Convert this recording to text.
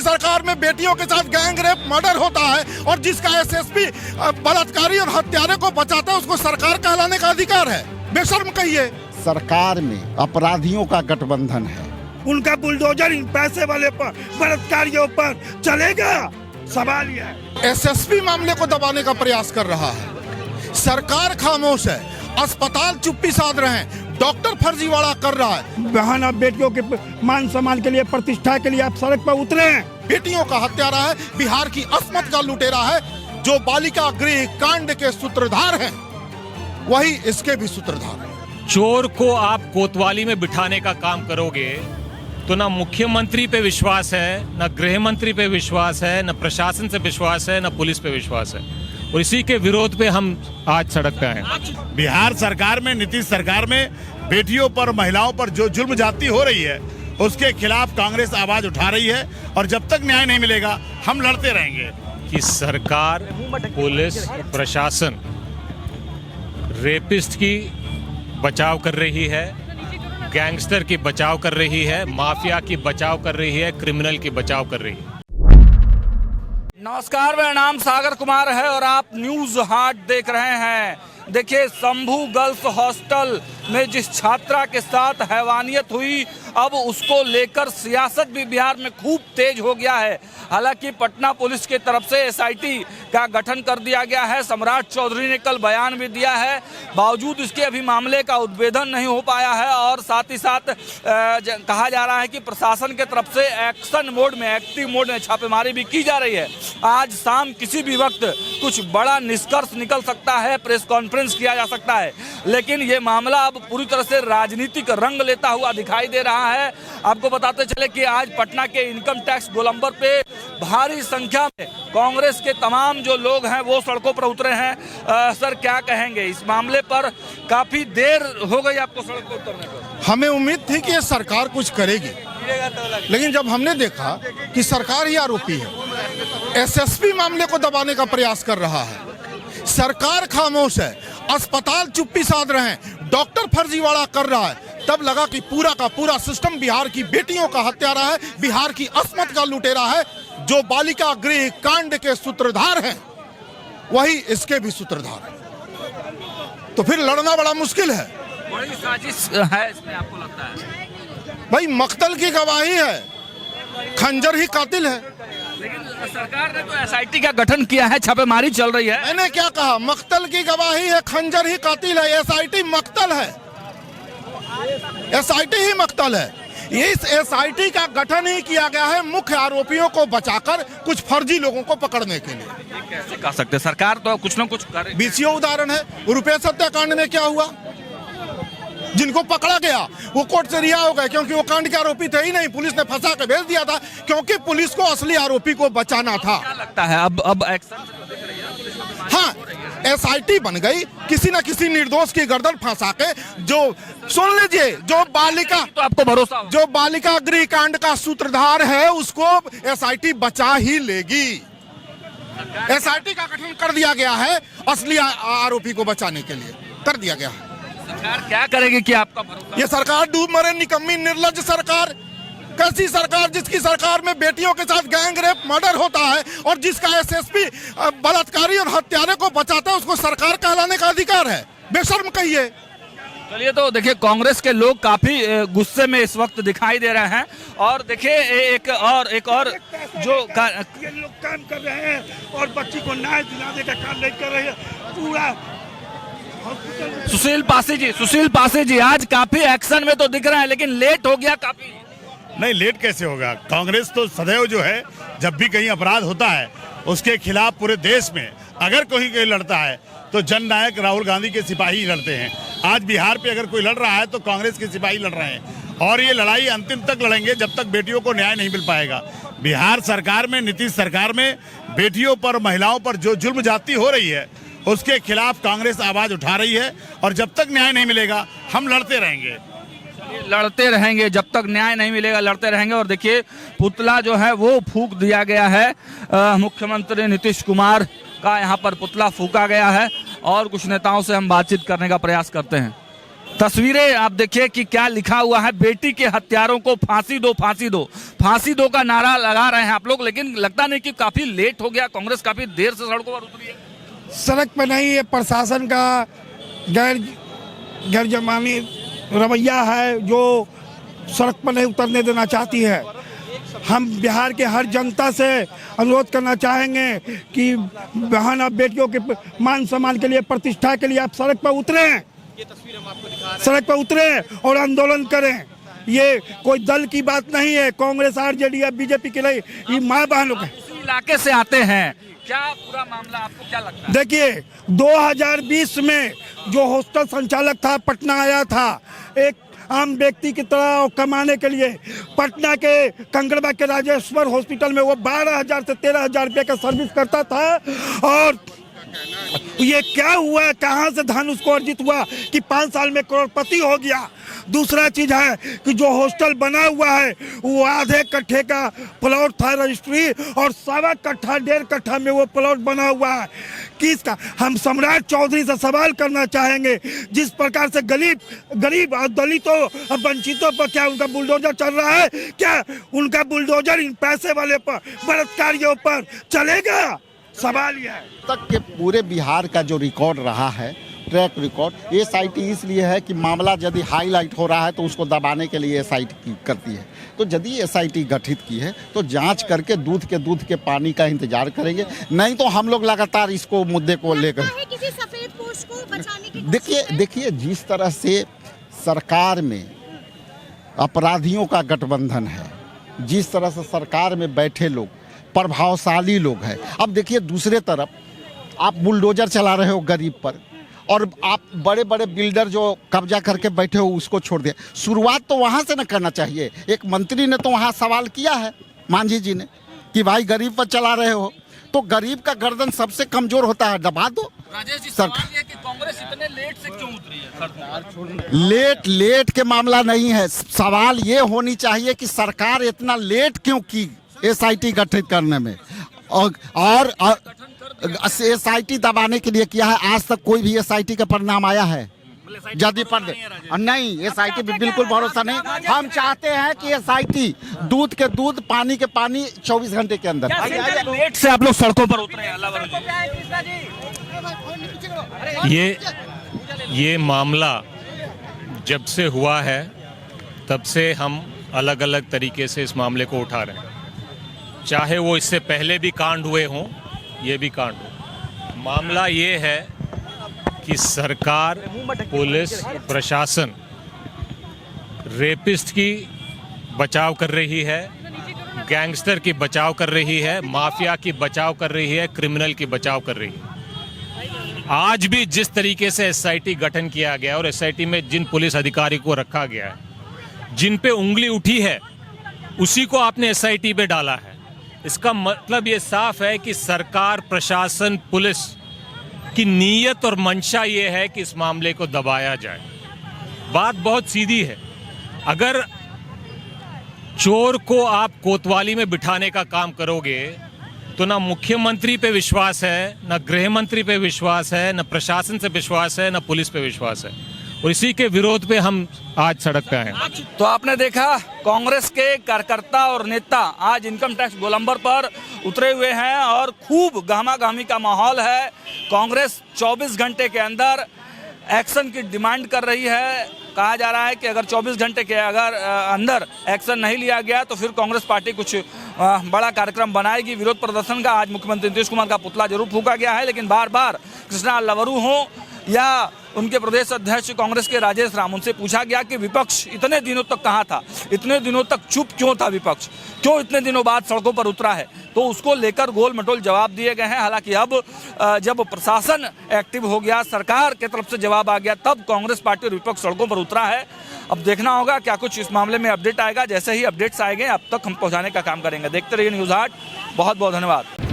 सरकार में बेटियों के साथ गैंग रेप मर्डर होता है और जिसका एसएसपी बलात्कारी और हत्यारे को बचाता है उसको सरकार कहलाने का अधिकार है? बेशर्म कहिए। सरकार में अपराधियों का गठबंधन है, उनका बुलडोजर इन पैसे वाले पर बलात्कारियों पर चलेगा। सवाल यह है, एसएसपी मामले को दबाने का प्रयास कर रहा है, सरकार खामोश है, अस्पताल चुप्पी साध रहे हैं, डॉक्टर फर्जीवाड़ा कर रहा है। बहन अब बेटियों के मान सम्मान के लिए, प्रतिष्ठा के लिए आप सड़क पर उतरे हैं। बेटियों का हत्यारा है, बिहार की अस्मत का लुटेरा है, जो बालिका गृह कांड के सूत्रधार हैं, वही इसके भी सूत्रधार हैं। चोर को आप कोतवाली में बिठाने का काम करोगे तो ना मुख्यमंत्री पे विश्वास है, ना गृह मंत्री पे विश्वास है, ना प्रशासन से विश्वास है, ना पुलिस पे विश्वास है, और इसी के विरोध पे हम आज सड़क पे आए। बिहार सरकार में, नीतीश सरकार में बेटियों पर, महिलाओं पर जो जुल्म जाती हो रही है उसके खिलाफ कांग्रेस आवाज उठा रही है और जब तक न्याय नहीं मिलेगा हम लड़ते रहेंगे। कि सरकार, पुलिस, प्रशासन रेपिस्ट की बचाव कर रही है, गैंगस्टर की बचाव कर रही है, माफिया की बचाव कर रही है, क्रिमिनल की बचाव कर रही है। नमस्कार, मेरा नाम सागर कुमार है और आप न्यूज हाट देख रहे हैं। देखिए, शंभू गर्ल्स हॉस्टल में जिस छात्रा के साथ हैवानियत हुई, अब उसको लेकर सियासत भी बिहार में खूब तेज हो गया है। हालांकि पटना पुलिस की तरफ से एसआईटी का गठन कर दिया गया है। सम्राट चौधरी ने कल बयान भी दिया है, बावजूद इसके अभी मामले का उद्भेदन नहीं हो पाया है और साथ ही साथ कहा जा रहा है कि प्रशासन के तरफ से एक्शन मोड में, एक्टिव मोड में छापेमारी भी की जा रही है। आज शाम किसी भी वक्त कुछ बड़ा निष्कर्ष निकल सकता है, प्रेस कॉन्फ्रेंस किया जा सकता है, लेकिन ये मामला अब पूरी तरह से राजनीतिक रंग लेता हुआ दिखाई दे रहा है। आपको बताते चले कि आज पटना के इनकम टैक्स गोलंबर पे भारी संख्या में कांग्रेस के तमाम जो लोग हैं वो सड़कों पर उतरे हैं। सर, क्या कहेंगे इस मामले पर? काफी देर हो गई आपको सड़क पर उतरने पर। हमें उम्मीद थी कि ये सरकार कुछ करेगी, लेकिन जब हमने देखा कि सरकार ही आरोपी है, एसएसपी मामले को दबाने का प्रयास कर रहा है, सरकार खामोश है, अस्पताल चुप्पी साध रहे हैं, डॉक्टर फर्जीवाड़ा कर रहा है, तब लगा कि पूरा का पूरा सिस्टम बिहार की बेटियों का हत्यारा है, बिहार की अस्मत का लुटेरा है, जो बालिका गृह कांड के सूत्रधार हैं, वही इसके भी सूत्रधार हैं। तो फिर लड़ना बड़ा मुश्किल है। बड़ी साजिश है इसमें, आपको लगता है? भाई, मक्तल की गवाही है, खंजर ही कातिल है। लेकिन सरकार ने तो एसआईटी का गठन किया है, छापेमारी चल रही है। मैंने क्या कहा? मक्तल की गवाही है, खंजर ही कातिल है। एसआईटी मक्तल है, एसआईटी ही मक्तल है। इस एसआईटी का गठन ही किया गया है मुख्य आरोपियों को बचाकर कुछ फर्जी लोगों को पकड़ने के लिए। कैसे कह सकते हैं? सरकार तो कुछ न कुछ करे। बीसीओ उदाहरण है। रुपये सत्याकांड में क्या हुआ? जिनको पकड़ा गया वो कोर्ट से रिहा हो गए, क्योंकि वो कांड के आरोपी थे ही नहीं, पुलिस ने फंसा के भेज दिया था, क्योंकि पुलिस को असली आरोपी को बचाना था। क्या लगता है अब एक्शन? हाँ, एसआईटी बन गई, किसी न किसी निर्दोष की गर्दन फंसा के, जो सुन लीजिए, जो बालिका, तो आपको भरोसा हो? जो बालिका गृह कांड का सूत्रधार है उसको एसआईटी बचा ही लेगी। एसआईटी का गठन कर दिया गया है, असली आरोपी को बचाने के लिए कर दिया गया है। सरकार क्या करेगी कि आपका भरोसा? ये सरकार डूब मरे, निकम्मी निर्लज्ज सरकार। कैसी सरकार, जिसकी सरकार में बेटियों के साथ गैंग रेप मर्डर होता है और जिसका एसएसपी बलात्कारी और हत्यारे को बचाता है, उसको सरकार कहलाने का अधिकार है? बेशर्म कहिए। चलिए, तो देखिए, कांग्रेस के लोग काफी गुस्से में इस वक्त दिखाई दे रहे हैं और देखिए एक और जो ये लोग काम कर रहे हैं और बच्ची को न्याय दिलाने का काम नहीं कर रहे हैं। पूरा सुशील पासी जी आज काफी एक्शन में तो दिख रहा है, लेकिन लेट हो गया काफी। नहीं, लेट कैसे होगा? कांग्रेस तो सदैव जो है, जब भी कहीं अपराध होता है उसके खिलाफ पूरे देश में अगर कोई लड़ता है तो जननायक राहुल गांधी के सिपाही लड़ते हैं। आज बिहार पे अगर कोई लड़ रहा है तो कांग्रेस के सिपाही लड़ रहे हैं और ये लड़ाई अंतिम तक लड़ेंगे जब तक बेटियों को न्याय नहीं मिल पाएगा। बिहार सरकार में, नीतीश सरकार में बेटियों पर, महिलाओं पर जो जुल्म जाती हो रही है उसके खिलाफ कांग्रेस आवाज उठा रही है और जब तक न्याय नहीं मिलेगा हम लड़ते रहेंगे। जब तक न्याय नहीं मिलेगा लड़ते रहेंगे। और देखिए, पुतला जो है वो फूंक दिया गया है, मुख्यमंत्री नीतीश कुमार का यहाँ पर पुतला फूंका गया है और कुछ नेताओं से हम बातचीत करने का प्रयास करते हैं। तस्वीरें आप देखिए कि क्या लिखा हुआ है, बेटी के हत्यारों को फांसी दो, फांसी दो, फांसी दो का नारा लगा रहे हैं आप लोग। लेकिन लगता नहीं कि काफी लेट हो गया, कांग्रेस काफी देर से सड़कों पर उतरी है। सड़क पर नहीं, ये प्रशासन का गैर जमानी रवैया है जो सड़क पर नहीं उतरने देना चाहती है। हम बिहार के हर जनता से अनुरोध करना चाहेंगे कि बहन और बेटियों के मान सम्मान के लिए, प्रतिष्ठा के लिए आप सड़क पर उतरें, सड़क पर उतरें और आंदोलन करें। ये कोई दल की बात नहीं है, कांग्रेस, आरजेडी या बीजेपी के लिए, ये माँ बहनों के। उसी इलाके से आते हैं, क्या पूरा मामला आपको क्या लगता है? देखिए 2020 में जो हॉस्टल संचालक था पटना आया था एक आम व्यक्ति की तरह कमाने के लिए। पटना के कंगड़बा के राजेश्वर हॉस्पिटल में वो 12,000 से 13,000 रुपये का सर्विस करता था। और ये क्या हुआ, कहाँ से धन उसको अर्जित हुआ कि 5 साल में करोड़पति हो गया। दूसरा चीज है कि जो हॉस्टल बना हुआ है वो आधे कट्ठे का प्लॉट था रजिस्ट्री, और 1.25 कट्ठा 1.5 कट्ठा में वो प्लॉट बना हुआ है। किसका? हम सम्राट चौधरी से सवाल करना चाहेंगे, जिस प्रकार से गरीब और दलितों और वंचितों पर क्या उनका बुलडोजर चल रहा है, क्या उनका बुलडोजर इन पैसे वाले पर, बलात्कारियों पर चलेगा? सवाल यह है। तक के पूरे बिहार का जो रिकॉर्ड रहा है, ट्रैक रिकॉर्ड, SIT इसलिए है कि मामला यदि हाईलाइट हो रहा है तो उसको दबाने के लिए SIT करती है। तो यदि SIT गठित की है तो जांच करके दूध के पानी का इंतजार करेंगे, नहीं तो हम लोग लगातार इसको मुद्दे को लेकर किसी सफेद पोस्ट को बचाने की देखिए जिस तरह से सरकार में अपराधियों का गठबंधन है, जिस तरह से सरकार में बैठे लोग प्रभावशाली लोग हैं। अब देखिए दूसरे तरफ आप बुलडोजर चला रहे हो गरीब पर, और आप बड़े बड़े बिल्डर जो कब्जा करके बैठे हो उसको छोड़ दिया। शुरुआत तो वहाँ से न करना चाहिए। एक मंत्री ने तो वहाँ सवाल किया है, मांझी जी ने, कि भाई गरीब पर चला रहे हो, तो गरीब का गर्दन सबसे कमजोर होता है, दबा दो। राजेश जी, सवाल ये कि कांग्रेस इतने लेट से क्यों उतरी है? लेट के मामला नहीं है, सवाल ये होनी चाहिए कि सरकार इतना लेट क्यों की SIT गठित करने में, और SIT दबाने के लिए किया है। आज तक कोई भी SIT का परिणाम आया है? यदि नहीं, SIT भी बिल्कुल भरोसा नहीं। हम चाहते हैं कि SIT दूध के दूध, पानी के पानी 24 घंटे के अंदर। लेट से आप लोग सड़कों पर उतरे हैं? ये मामला जब से हुआ है तब से हम अलग अलग तरीके से इस मामले को उठा रहे हैं, चाहे वो इससे पहले भी कांड हुए हों, ये भी कांड हो। मामला ये है कि सरकार, पुलिस, प्रशासन रेपिस्ट की बचाव कर रही है, गैंगस्टर की बचाव कर रही है, माफिया की बचाव कर रही है, क्रिमिनल की बचाव कर रही है। आज भी जिस तरीके से SIT गठन किया गया और SIT में जिन पुलिस अधिकारी को रखा गया है, जिन पे उंगली उठी है, उसी को आपने SIT पे डाला है। इसका मतलब ये साफ है कि सरकार, प्रशासन, पुलिस की नीयत और मंशा ये है कि इस मामले को दबाया जाए। बात बहुत सीधी है, अगर चोर को आप कोतवाली में बिठाने का काम करोगे तो ना मुख्यमंत्री पे विश्वास है, ना गृह मंत्री पे विश्वास है, ना प्रशासन से विश्वास है, ना पुलिस पे विश्वास है, और इसी के विरोध पे हम आज सड़क पे आए। तो आपने देखा कांग्रेस के कार्यकर्ता और नेता आज इनकम टैक्स गोलंबर पर उतरे हुए हैं और खूब गहमागहमी का माहौल है। कांग्रेस 24 घंटे के अंदर एक्शन की डिमांड कर रही है। कहा जा रहा है कि अगर 24 घंटे के अंदर एक्शन नहीं लिया गया तो फिर कांग्रेस पार्टी कुछ बड़ा कार्यक्रम बनाएगी, विरोध प्रदर्शन का। आज मुख्यमंत्री नीतीश कुमार का पुतला जरूर फूंका गया है, लेकिन बार बार कृष्णा लवरू हो या उनके प्रदेश अध्यक्ष कांग्रेस के राजेश राम, उनसे पूछा गया कि विपक्ष इतने दिनों तक कहाँ था, इतने दिनों तक चुप क्यों था विपक्ष, क्यों इतने दिनों बाद सड़कों पर उतरा है, तो उसको लेकर गोल मटोल जवाब दिए गए हैं। हालांकि अब जब प्रशासन एक्टिव हो गया, सरकार की तरफ से जवाब आ गया, तब कांग्रेस पार्टी और विपक्ष सड़कों पर उतरा है। अब देखना होगा क्या कुछ इस मामले में अपडेट आएगा। जैसे ही अपडेट्स आएंगे अब तक हम पहुँचाने का काम करेंगे। देखते रहिए न्यूज़ 8। बहुत बहुत धन्यवाद।